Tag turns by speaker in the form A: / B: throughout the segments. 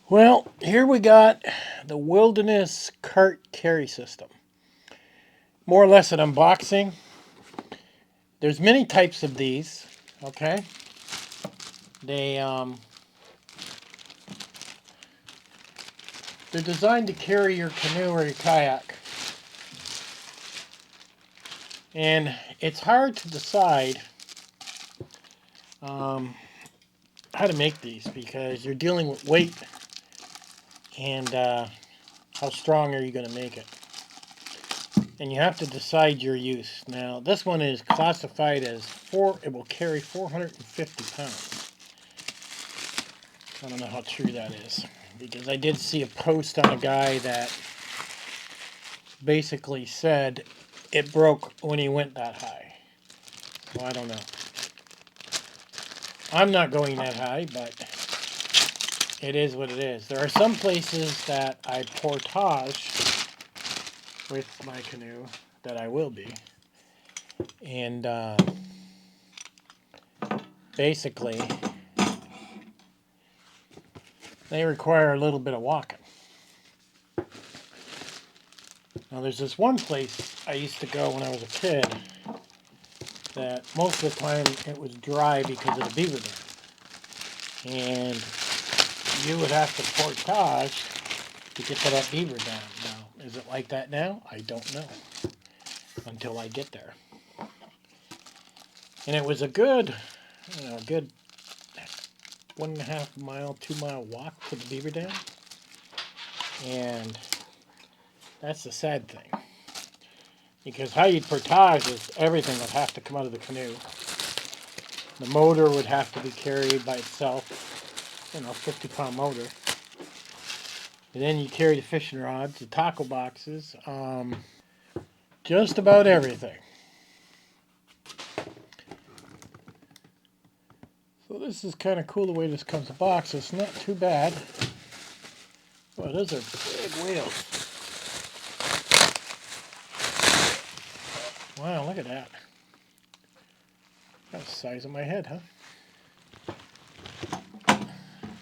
A: Well, here we got the Wilderness Cart Carry System. More or less an unboxing. There's many types of these, okay? They're designed to carry your canoe or your kayak. And it's hard to decide how to make these because you're dealing with weight and how strong are you going to make it. And you have to decide your use. Now, this one is classified as it will carry 450 pounds. I don't know how true that is, because I did see a post on a guy that basically said it broke when he went that high. So I don't know. I'm not going that high, but it is what it is. There are some places that I portage with my canoe that I will be. And basically, they require a little bit of walking. Now, there's this one place I used to go when I was a kid that most of the time it was dry because of the beaver dam. And you would have to portage to get to that beaver dam. Now, is it like that now? I don't know until I get there. And it was a good 1.5 mile, 2 mile walk to the beaver dam. And that's the sad thing. Because how you'd portage is everything would have to come out of the canoe. The motor would have to be carried by itself, 50-pound motor. And then you carry the fishing rods, the tackle boxes, just about everything. So this is kind of cool the way this comes in a box. It's not too bad. Well, those are big wheels. Wow, look at that. That's the size of my head, huh?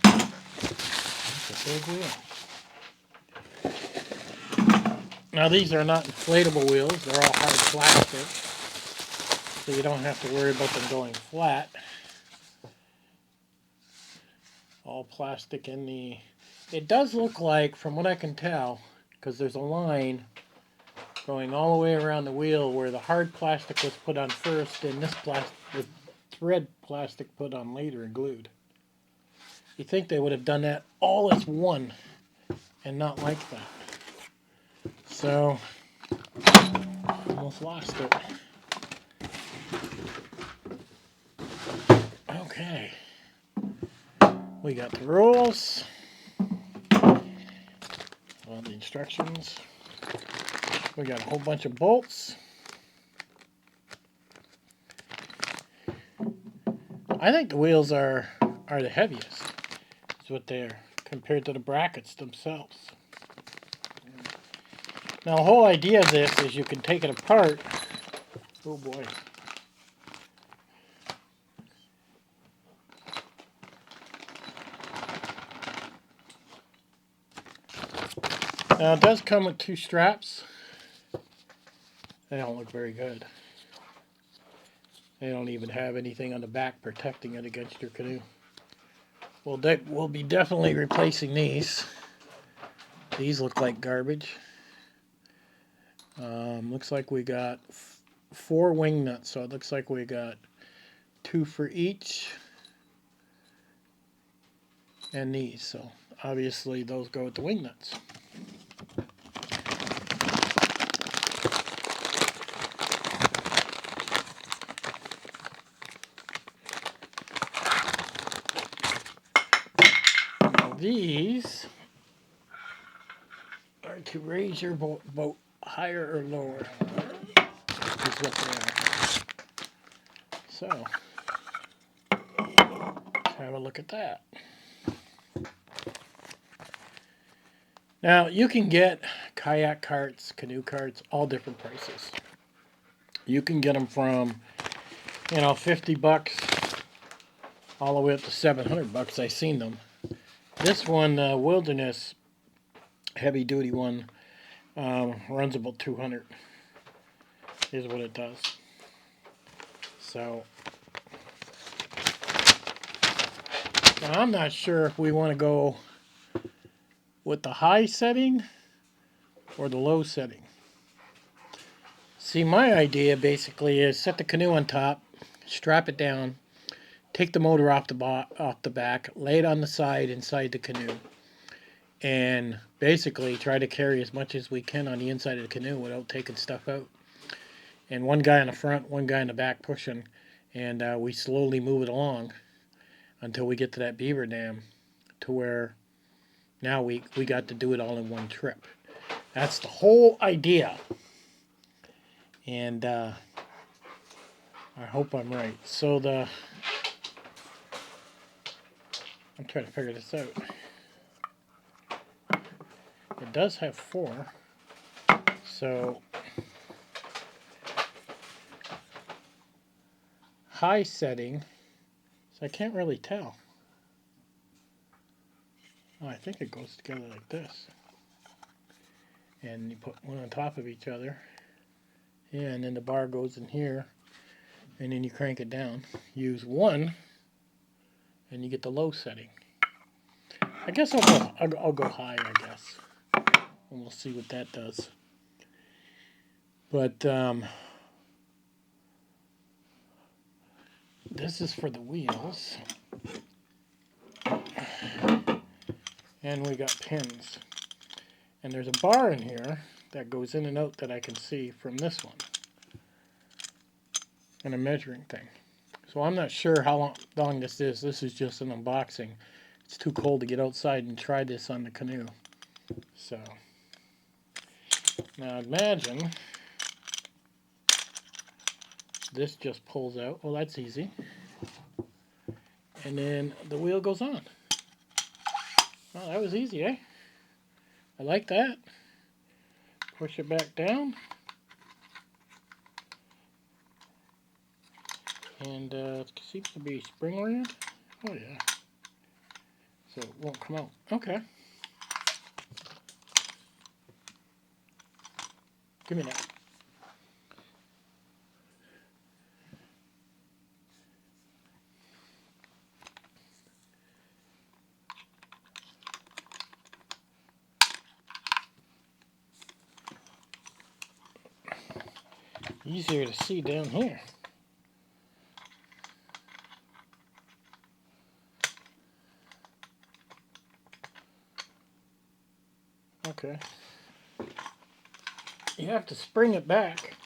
A: That's a big wheel. Now these are not inflatable wheels. They're all hard plastic. So you don't have to worry about them going flat. All plastic in the... It does look like, from what I can tell, because there's a line going all the way around the wheel where the hard plastic was put on first and this the thread plastic put on later and glued. You think they would have done that all as one and not like that. So, almost lost it. Okay. We got the rules. All the instructions. We got a whole bunch of bolts. I think the wheels are the heaviest. That's what they're compared to the brackets themselves. Now the whole idea of this is you can take it apart. Oh boy. Now it does come with 2 straps. They don't look very good. They don't even have anything on the back protecting it against your canoe. We'll be definitely replacing these. These look like garbage. Looks like we got 4 wing nuts, so it looks like we got 2 for each. And these, so obviously those go with the wing nuts. These are to raise your boat higher or lower, is what they are. So, let's have a look at that. Now, you can get kayak carts, canoe carts, all different prices. You can get them from, $50 all the way up to $700. I've seen them. This one, Wilderness heavy duty one, runs about 200 is what it does. So now I'm not sure if we want to go with the high setting or the low setting. See, my idea basically is set the canoe on top, strap it down, take the motor off the back, lay it on the side inside the canoe, and basically try to carry as much as we can on the inside of the canoe without taking stuff out. And one guy in the front, one guy in the back pushing, and we slowly move it along until we get to that beaver dam, to where now we got to do it all in one trip. That's the whole idea. And I hope I'm right. So I'm trying to figure this out. It does have 4. So high setting. So I can't really tell. Oh, I think it goes together like this. And you put one on top of each other. Yeah, and then the bar goes in here. And then you crank it down. Use 1. And you get the low setting. I guess I'll go high, I guess. And we'll see what that does. But this is for the wheels. And we got pins. And there's a bar in here that goes in and out that I can see from this one. And a measuring thing. So I'm not sure how long this is. This is just an unboxing. It's too cold to get outside and try this on the canoe. So now imagine this just pulls out. Well, that's easy. And then the wheel goes on. Well, that was easy, eh? I like that. Push it back down. And it seems to be spring oriented. Oh yeah. So it won't come out. Okay. Give me that. Easier to see down here. Okay. You have to spring it back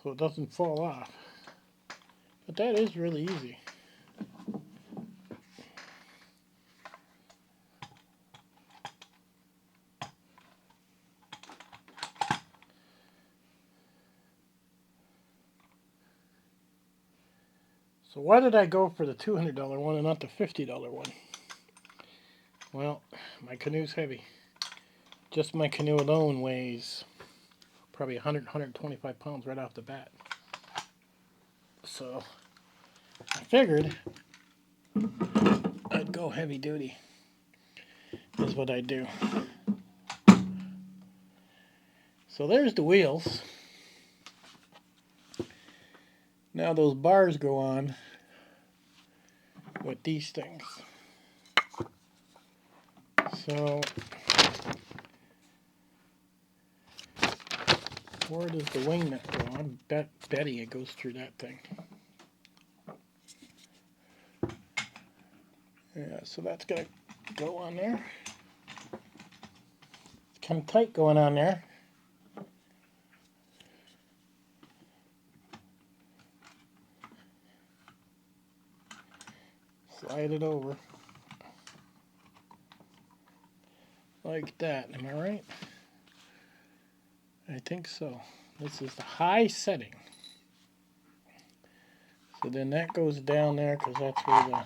A: so it doesn't fall off. But that is really easy. So why did I go for the $200 one and not the $50 one? Well, my canoe's heavy. Just my canoe alone weighs probably 125 pounds right off the bat. So I figured I'd go heavy duty. Is what I do. So there's the wheels. Now those bars go on with these things. So where does the wing nut go? I'm betting it goes through that thing. Yeah, so that's gonna go on there. It's kind of tight going on there. Slide it over. Like that, am I right? I think so. This is the high setting. So then that goes down there because that's where the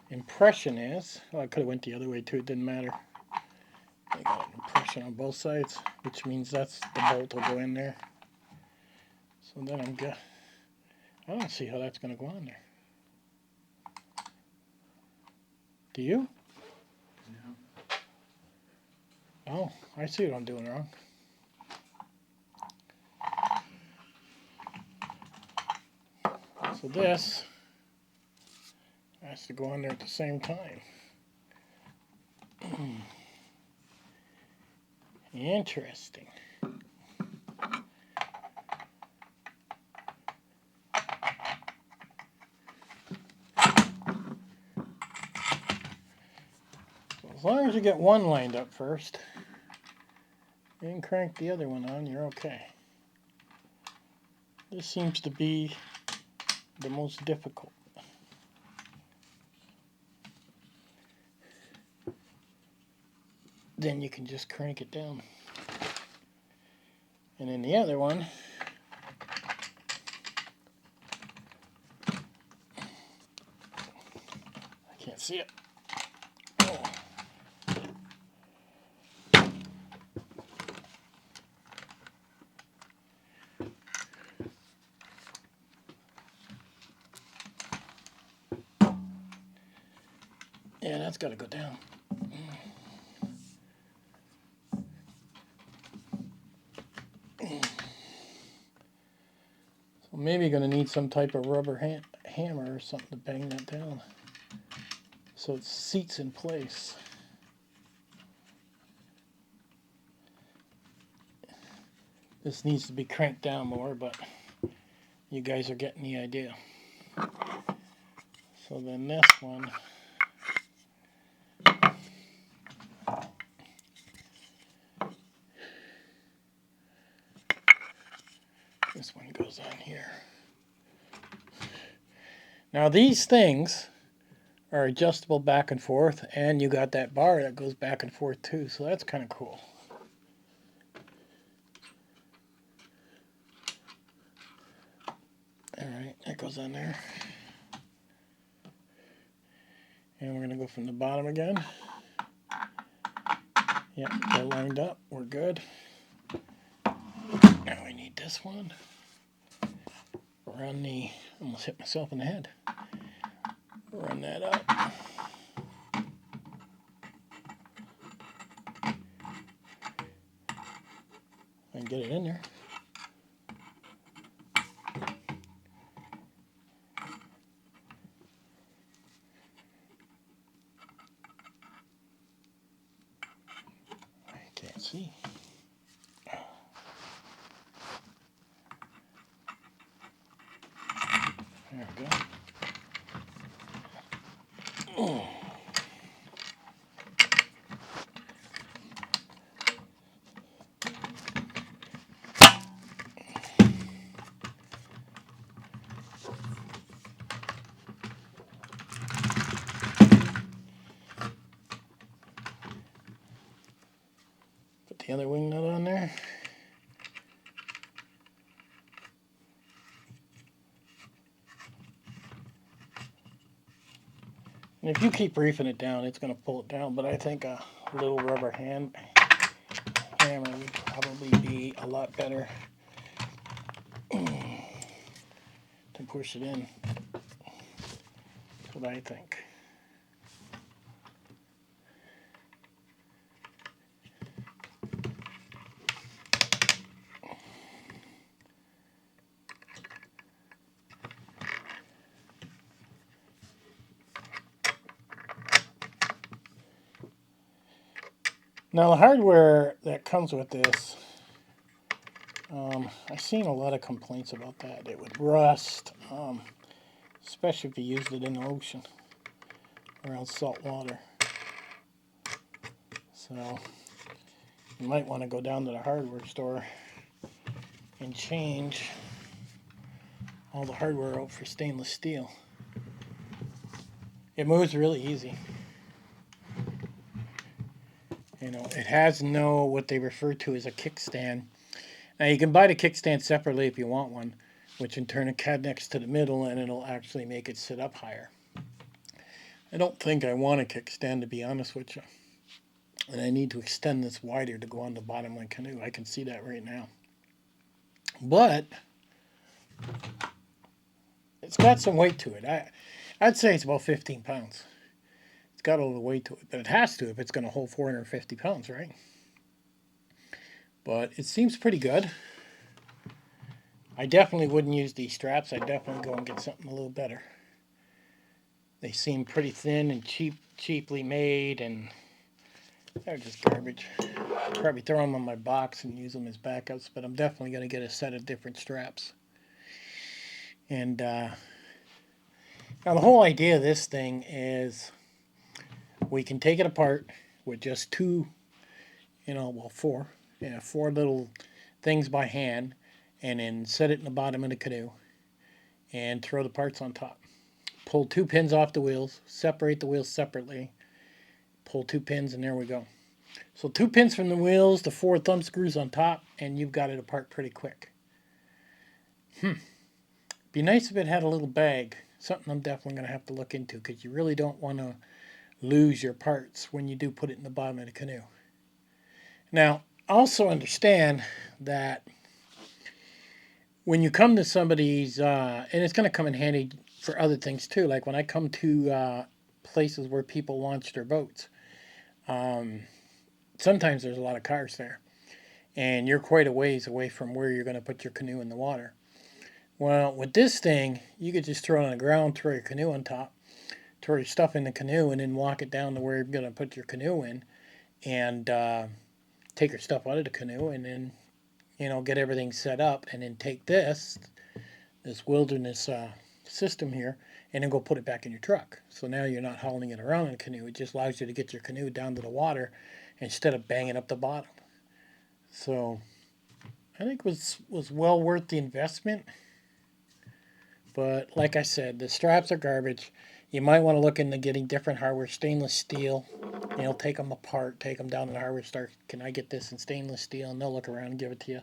A: impression is. Oh, I could have went the other way too, it didn't matter. I got an impression on both sides, which means that's the bolt will go in there. So then I don't see how that's going to go on there. Do you?
B: Yeah.
A: Oh, I see what I'm doing wrong. So this has to go on there at the same time. Interesting. So as long as you get one lined up first, and crank the other one on, you're okay. This seems to be the most difficult. Then you can just crank it down. And then the other one, I can't see it. Oh. Yeah, that's got to go down. So maybe you're going to need some type of rubber hammer or something to bang that down so it seats in place. This needs to be cranked down more, but you guys are getting the idea. So then this one, this one goes on here. Now these things are adjustable back and forth, and you got that bar that goes back and forth too, so that's kind of cool. Alright, that goes on there. And we're going to go from the bottom again. Yep, they're lined up. We're good. Now we need this one. Run the... almost hit myself in the head. Run that up. And get it in there. I can't see. There we go. Oh. Put the other wing nut on there. And if you keep reefing it down, it's going to pull it down, but I think a little rubber hammer would probably be a lot better to push it in. That's what I think. Now the hardware that comes with this, I've seen a lot of complaints about that. It would rust, especially if you used it in the ocean around salt water. So you might want to go down to the hardware store and change all the hardware out for stainless steel. It moves really easy. You know, it has no, what they refer to as a kickstand. Now you can buy the kickstand separately if you want one, which in turn it connects to the middle and it'll actually make it sit up higher. I don't think I want a kickstand, to be honest with you. And I need to extend this wider to go on the bottom of my canoe. I can see that right now. But it's got some weight to it. I'd say it's about 15 pounds. It's got a little weight to it, but it has to if it's going to hold 450 pounds, right? But it seems pretty good. I definitely wouldn't use these straps. I'd definitely go and get something a little better. They seem pretty thin and cheaply made, and they're just garbage. I'd probably throw them in my box and use them as backups, but I'm definitely going to get a set of different straps. And now the whole idea of this thing is we can take it apart with just two, four little things by hand, and then set it in the bottom of the canoe and throw the parts on top. Pull two pins off the wheels, separate the wheels separately, pull two pins, and there we go. So 2 pins from the wheels, the 4 thumb screws on top, and you've got it apart pretty quick. Be nice if it had a little bag. Something I'm definitely going to have to look into, because you really don't want to lose your parts when you do put it in the bottom of the canoe. Now, also understand that when you come to somebody's, and it's going to come in handy for other things too, like when I come to places where people launch their boats, sometimes there's a lot of cars there, and you're quite a ways away from where you're going to put your canoe in the water. Well, with this thing, you could just throw it on the ground, throw your canoe on top, throw your stuff in the canoe, and then walk it down to where you're going to put your canoe in, and take your stuff out of the canoe, and then, get everything set up, and then take this wilderness system here, and then go put it back in your truck. So now you're not hauling it around in a canoe. It just allows you to get your canoe down to the water instead of banging up the bottom. So I think it was well worth the investment. But like I said, the straps are garbage. You might want to look into getting different hardware, stainless steel. Take them apart, take them down to the hardware store. Can I get this in stainless steel? And they'll look around and give it to you.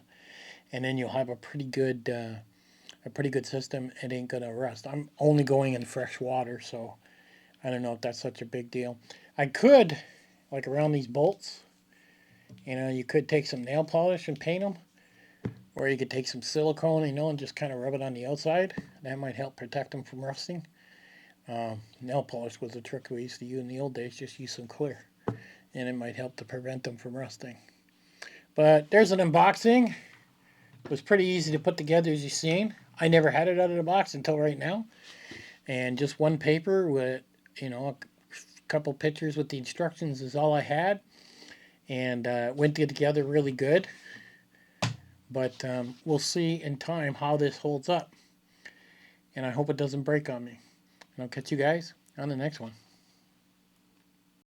A: And then you'll have a pretty good system. It ain't gonna rust. I'm only going in fresh water, so I don't know if that's such a big deal. I could, like around these bolts, you could take some nail polish and paint them. Or you could take some silicone, and just kind of rub it on the outside. That might help protect them from rusting. Nail polish was a trick we used to use in the old days. Just use some clear, and it might help to prevent them from rusting. But there's an unboxing. It was pretty easy to put together, as you've seen. I never had it out of the box until right now. And just one paper with, a couple pictures with the instructions is all I had. And went together really good. But we'll see in time how this holds up. And I hope it doesn't break on me. And I'll catch you guys on the next one.